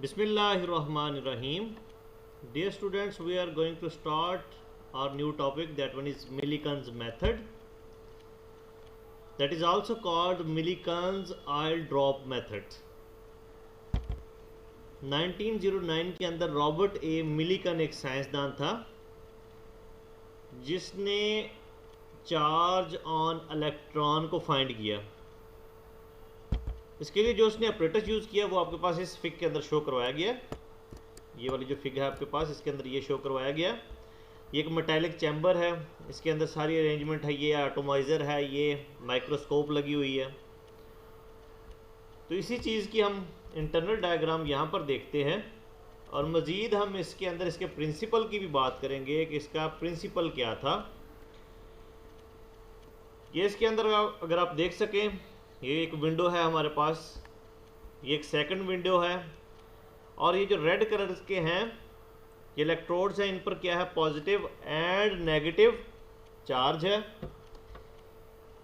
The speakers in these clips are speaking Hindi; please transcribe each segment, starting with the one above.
Bismillahirrahmanirrahim. Dear students, we are going to start our new topic. That one is Millikan's method. That is also called Millikan's oil drop method. 1909 के अंदर रॉबर्ट ए मिलिकन एक साइंसदान था जिसने चार्ज ऑन इलेक्ट्रॉन को फाइंड किया। इसके लिए जो उसने अपरेटस यूज़ किया वो आपके पास इस फिग के अंदर शो करवाया गया। ये वाली जो फिग है आपके पास, इसके अंदर ये शो करवाया गया। ये एक मेटालिक चैम्बर है, इसके अंदर सारी अरेंजमेंट है। ये एटोमाइज़र है, ये माइक्रोस्कोप लगी हुई है। तो इसी चीज़ की हम इंटरनल डायग्राम यहाँ पर देखते हैं और मज़ीद हम इसके अंदर इसके प्रिंसिपल की भी बात करेंगे कि इसका प्रिंसिपल क्या था। ये इसके अंदर अगर आप देख सकें, ये एक विंडो है हमारे पास, ये एक सेकंड विंडो है और ये जो रेड कलर के हैं ये इलेक्ट्रोड्स हैं। इन पर क्या है, पॉजिटिव एंड नेगेटिव चार्ज है।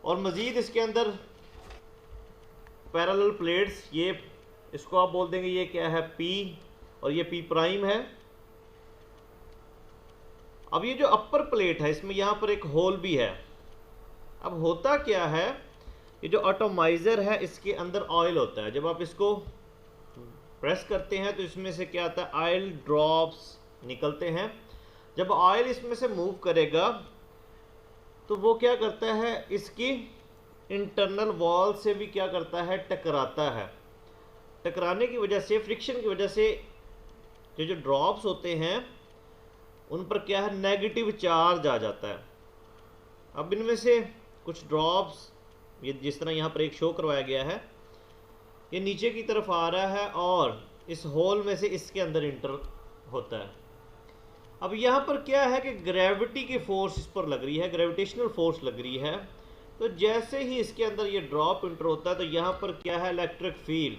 और मज़ीद इसके अंदर पैरेलल प्लेट्स, ये इसको आप बोल देंगे ये क्या है, P, और ये P प्राइम है। अब ये जो अपर प्लेट है इसमें यहाँ पर एक होल भी है। अब होता क्या है, ये जो एटोमाइज़र है इसके अंदर ऑयल होता है। जब आप इसको प्रेस करते हैं तो इसमें से क्या आता है, ऑयल ड्रॉप्स निकलते हैं। जब ऑयल इसमें से मूव करेगा तो वो क्या करता है, इसकी इंटरनल वॉल से भी क्या करता है, टकराता है। टकराने की वजह से, फ्रिक्शन की वजह से जो ड्रॉप्स होते हैं उन पर क्या है, नेगेटिव चार्ज आ जाता है। अब इनमें से कुछ ड्रॉप्स, ये जिस तरह यहाँ पर एक शो करवाया गया है, ये नीचे की तरफ आ रहा है और इस होल में से इसके अंदर इंटर होता है। अब यहाँ पर क्या है कि ग्रेविटी की फोर्स इस पर लग रही है, ग्रेविटेशनल फोर्स लग रही है। तो जैसे ही इसके अंदर ये ड्रॉप इंटर होता है तो यहाँ पर क्या है, इलेक्ट्रिक फील्ड।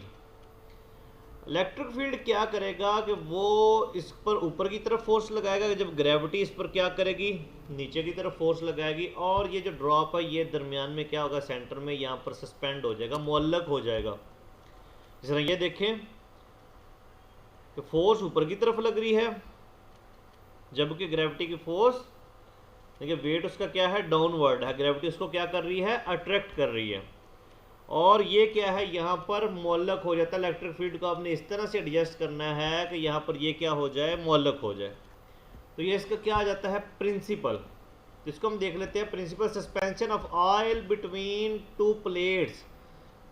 इलेक्ट्रिक फील्ड क्या करेगा कि वो इस पर ऊपर की तरफ फोर्स लगाएगा, जब ग्रेविटी इस पर क्या करेगी, नीचे की तरफ फोर्स लगाएगी। और ये जो ड्रॉप है ये दरमियान में क्या होगा, सेंटर में यहाँ पर सस्पेंड हो जाएगा, मुअल्लक हो जाएगा। जिस तरह ये देखें कि फोर्स ऊपर की तरफ लग रही है जबकि ग्रेविटी की फोर्स, देखिए वेट उसका क्या है, डाउनवर्ड है। ग्रेविटी उसको क्या कर रही है, अट्रैक्ट कर रही है। और ये क्या है, यहाँ पर मुअल्लक हो जाता है। इलेक्ट्रिक फील्ड को आपने इस तरह से एडजस्ट करना है कि यहाँ पर ये क्या हो जाए, मुअल्लक हो जाए। तो ये इसका क्या आ जाता है, प्रिंसिपल। तो इसको हम देख लेते हैं। Principle suspension of oil between two plates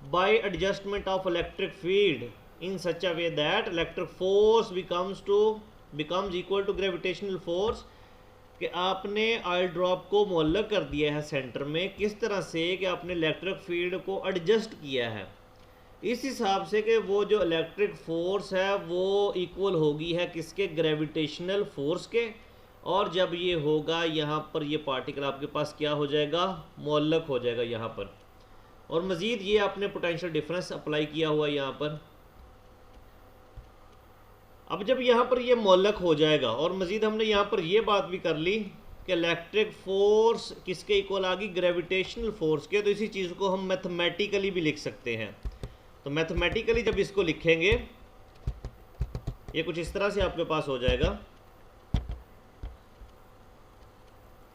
by adjustment of electric field in such a way that electric force becomes equal to gravitational force. कि आपने ऑयल ड्रॉप को मुअल्लक कर दिया है सेंटर में, किस तरह से कि आपने इलेक्ट्रिक फील्ड को एडजस्ट किया है इस हिसाब से कि वो जो इलेक्ट्रिक फोर्स है वो इक्वल होगी है किसके, ग्रेविटेशनल फोर्स के। और जब ये होगा यहाँ पर ये पार्टिकल आपके पास क्या हो जाएगा, मुअल्लक हो जाएगा यहाँ पर। और मज़ीद ये आपने पोटेंशियल डिफरेंस अप्लाई किया हुआ यहाँ पर। अब जब यहाँ पर ये मुअल्लक हो जाएगा, और मज़ीद हमने यहाँ पर ये बात भी कर ली कि इलेक्ट्रिक फोर्स किसके इक्वल आ गई, ग्रेविटेशनल फोर्स के। तो इसी चीज़ को हम मैथमेटिकली भी लिख सकते हैं। तो मैथमेटिकली जब इसको लिखेंगे ये कुछ इस तरह से आपके पास हो जाएगा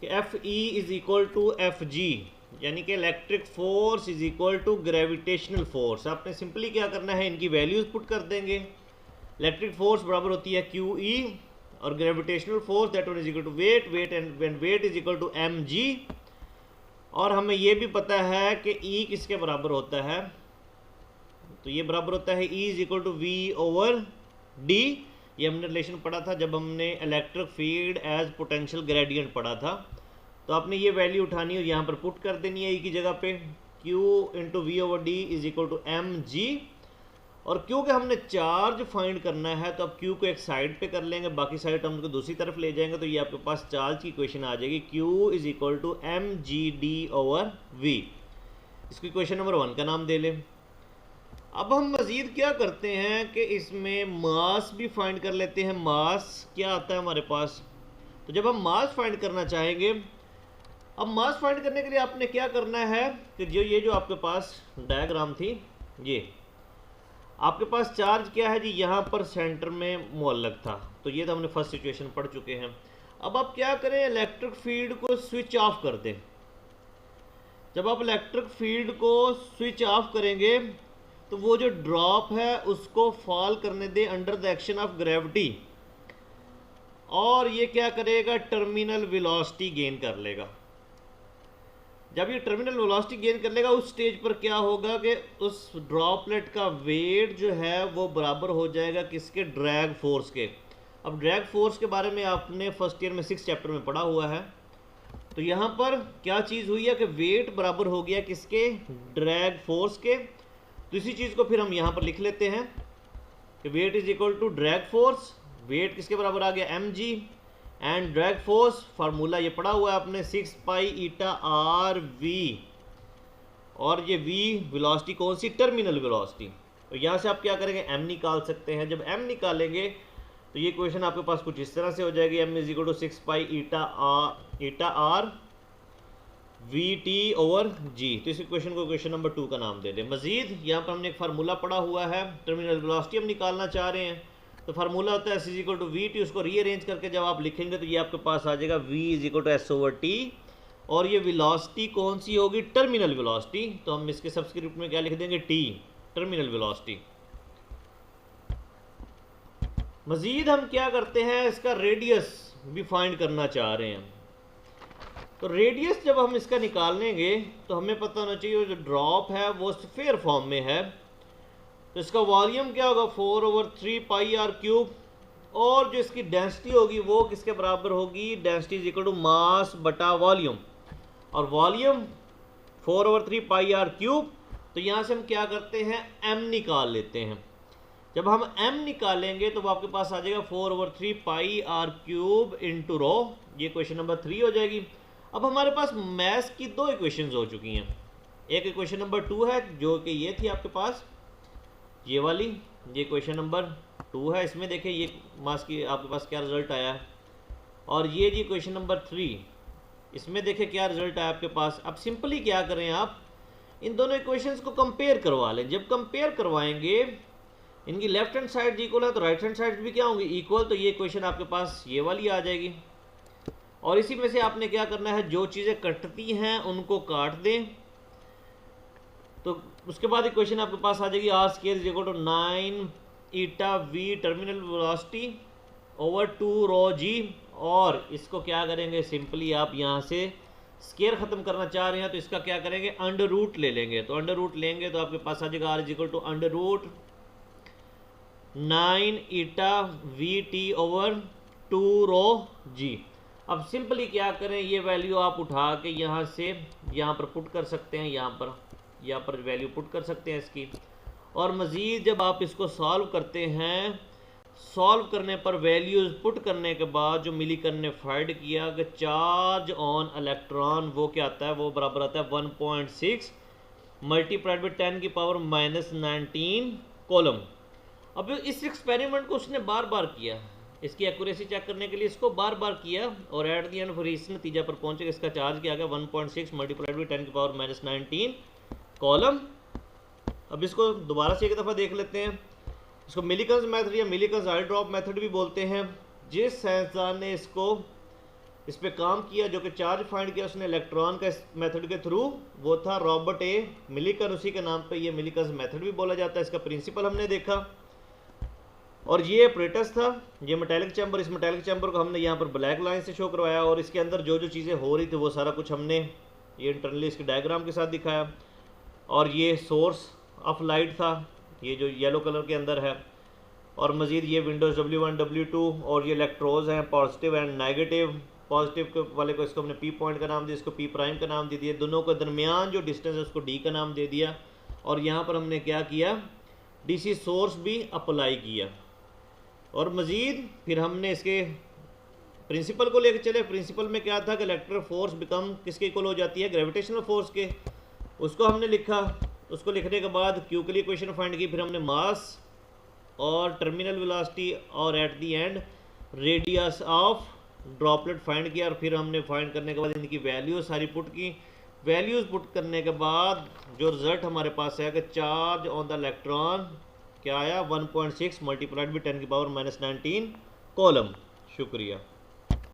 कि Fe is equal to Fg, यानी कि electric force is equal to gravitational force. आपने सिंपली क्या करना है, इनकी वैल्यूज पुट कर देंगे। इलेक्ट्रिक फोर्स बराबर होती है QE और gravitational force that one is equal to weight and weight is equal to mg। और हमें ये भी पता है कि E किसके बराबर होता है, तो ये बराबर होता है E is equal to V/d। ये हमने रिलेशन पढ़ा था जब हमने electric field as potential gradient पढ़ा था। तो आपने ये वैल्यू उठानी और यहाँ पर पुट कर देनी है E की जगह पे। Q into V/d is equal to mg। और क्योंकि हमने चार्ज फाइंड करना है तो अब Q को एक साइड पे कर लेंगे, बाकी साइड हम उसको दूसरी तरफ ले जाएंगे। तो ये आपके पास चार्ज की इक्वेशन आ जाएगी, Q is equal to mgd/v। इसको इक्वेशन नंबर 1 का नाम दे लें। अब हम मज़ीद क्या करते हैं कि इसमें मास भी फाइंड कर लेते हैं। मास क्या आता है हमारे पास, तो जब हम मास फाइंड करना चाहेंगे, अब मास फाइंड करने के लिए आपने क्या करना है कि ये जो आपके पास डायग्राम थी, ये आपके पास चार्ज क्या है जी, यहाँ पर सेंटर में मुअल्लक था, तो ये तो हमने फर्स्ट सिचुएशन पढ़ चुके हैं। अब आप क्या करें, इलेक्ट्रिक फील्ड को स्विच ऑफ कर दें। जब आप इलेक्ट्रिक फील्ड को स्विच ऑफ करेंगे तो वो जो ड्रॉप है उसको फॉल करने दें under the action of gravity, और ये क्या करेगा, टर्मिनल वेलोसिटी गेन कर लेगा। जब ये टर्मिनल वेलोसिटी गेन कर लेगा उस स्टेज पर क्या होगा कि उस ड्रॉपलेट का वेट जो है वो बराबर हो जाएगा किसके, ड्रैग फोर्स के। अब ड्रैग फोर्स के बारे में आपने फर्स्ट ईयर में 6 चैप्टर में पढ़ा हुआ है। तो यहाँ पर क्या चीज़ हुई है कि वेट बराबर हो गया किसके, ड्रैग फोर्स के। तो इसी चीज़ को फिर हम यहाँ पर लिख लेते हैं कि weight is equal to drag force. Weight किसके बराबर आ गया, mg, and drag force formula ये पढ़ा हुआ है आपने 6 पाई ईटा आर वी, और ये v वेलोसिटी कौन सी, टर्मिनल वेलोसिटी। तो यहाँ से आप क्या करेंगे, m निकाल सकते हैं। जब m निकालेंगे तो ये क्वेश्चन आपके पास कुछ इस तरह से हो जाएगी, m is equal to 6 pi eta R V T over G. तो इस क्वेश्चन को क्वेश्चन नंबर 2 का नाम दे दें। मजीद यहाँ पर हमने एक फार्मूला पढ़ा हुआ है, टर्मिनल वेलोसिटी हम निकालना चाह रहे हैं, तो फार्मूला होता है S is equal to V T. उसको रीअरेंज करके जब आप लिखेंगे तो ये आपके पास आ जाएगा v is equal to S over T, और ये वेलोसिटी कौन सी होगी, टर्मिनल वेलोसिटी। तो हम इसके सबस्क्रिप्ट में क्या लिख देंगे, t, टर्मिनल वेलोसिटी। मजीद हम क्या करते हैं, इसका रेडियस भी फाइंड करना चाह रहे हैं। तो रेडियस जब हम इसका निकालेंगे तो हमें पता होना चाहिए जो ड्रॉप है वो स्फीयर फॉर्म में है, तो इसका वॉल्यूम क्या होगा, 4/3 पाई आर क्यूब, और जो इसकी डेंसिटी होगी वो किसके बराबर होगी, density is equal to mass बटा वॉल्यूम, और वॉल्यूम 4/3 पाई आर क्यूब। तो यहाँ से हम क्या करते हैं, m निकाल लेते हैं। जब हम m निकालेंगे तो वो आपके पास आ जाएगा 4/3 पाई आर क्यूब इंटू रो। ये क्वेश्चन नंबर 3 हो जाएगी। अब हमारे पास मैथ्स की 2 इक्वेशंस हो चुकी हैं। एक इक्वेशन नंबर 2 है जो कि ये थी आपके पास, ये वाली, ये क्वेश्चन नंबर 2 है। इसमें देखें ये मास की आपके पास क्या रिजल्ट आया है, और ये जी क्वेश्चन नंबर 3, इसमें देखें क्या रिजल्ट आया आपके पास। अब सिंपली क्या करें, आप इन दोनों इक्वेशंस को कंपेयर करवा लें। जब कंपेयर करवाएंगे, इनकी लेफ्ट हैंड साइड इक्वल है तो राइट हैंड साइड भी क्या होंगी, इक्वल। तो ये क्वेश्चन आपके पास ये वाली आ जाएगी, और इसी में से आपने क्या करना है, जो चीज़ें कटती हैं उनको काट दें। तो उसके बाद इक्वेशन आपके पास आ जाएगी R square is equal to 9 eta V terminal velocity over 2 rho G, और इसको क्या करेंगे, सिंपली आप यहाँ से स्क्वायर ख़त्म करना चाह रहे हैं तो इसका क्या करेंगे, अंडर रूट ले लेंगे। तो अंडर रूट लेंगे तो आपके पास आ जाएगा R is equal to under root 9 eta V T over 2 rho G. अब सिंपली क्या करें, ये वैल्यू आप उठा के यहाँ से यहाँ पर पुट कर सकते हैं, यहाँ पर वैल्यू पुट कर सकते हैं इसकी। और मज़ीद जब आप इसको सॉल्व करते हैं, सॉल्व करने पर वैल्यूज़ पुट करने के बाद जो मिलीकन ने फाइंड किया कि चार्ज ऑन इलेक्ट्रॉन वो क्या आता है, वो बराबर आता है 1.6 मल्टीप्लाइड बाई 10 की पावर -19 कॉलम। अब इस एक्सपेरिमेंट को उसने बार बार किया, इसकी एक्यूरेसी चेक करने के लिए इसको बार बार किया, और एट दी एंड फिर इस नतीजा पर पहुंचे इसका चार्ज क्या गया 1.6 मल्टीप्लाइड बाई 10 की पावर -19 कॉलम। अब इसको दोबारा से एक दफ़ा देख लेते हैं। इसको मिलीकन्स मेथड या मिलीकन्स आई ड्रॉप मेथड भी बोलते हैं। जिस साइंसदान ने इस पे काम किया, जो कि चार्ज फाइंड किया उसने इलेक्ट्रॉन का इस मेथड के थ्रू, वो था रॉबर्ट ए मिलीकन। उसी के नाम पे ये मिलीकन्स मेथड भी बोला जाता है। इसका प्रिंसिपल हमने देखा, और ये ऑपरेटर्स था, ये मेटालिक चैम्बर। इस मेटालिक चैम्बर को हमने यहाँ पर ब्लैक लाइन से शो करवाया, और इसके अंदर जो जो चीज़ें हो रही थी वो सारा कुछ हमने ये इंटरनली इसके डायग्राम के साथ दिखाया। और ये सोर्स ऑफ लाइट था, ये जो येलो कलर के अंदर है, और मज़ीद ये विंडोज़ W1 W2, और ये इलेक्ट्रोज हैं पॉजिटिव एंड नेगेटिव। पॉजिटिव वाले को इसको हमने P पॉइंट का नाम दिया, इसको P प्राइम का नाम दे दिया। दोनों के दरमियान जो डिस्टेंस है उसको D का नाम दे दिया। और यहाँ पर हमने क्या किया, DC सोर्स भी अप्लाई किया। और मज़ीद फिर हमने इसके प्रिंसिपल को लेकर चले। प्रिंसिपल में क्या था कि इलेक्ट्रिक फोर्स बिकम किसके इक्वल हो जाती है, ग्रेविटेशनल फोर्स के। उसको हमने लिखा। उसको लिखने के बाद क्यू के लिए इक्वेशन फाइंड की। फिर हमने मास और टर्मिनल वेलोसिटी और at the and radius of droplet find किया। और फिर हमने फाइंड करने के बाद इनकी वैल्यूज सारी पुट की। वैल्यूज़ पुट करने के बाद जो रिज़ल्ट हमारे पास है कि चार्ज ऑन द इलेक्ट्रॉन क्या आया 1.6 मल्टीप्लाइड बाई 10⁻⁻19 कॉलम। शुक्रिया।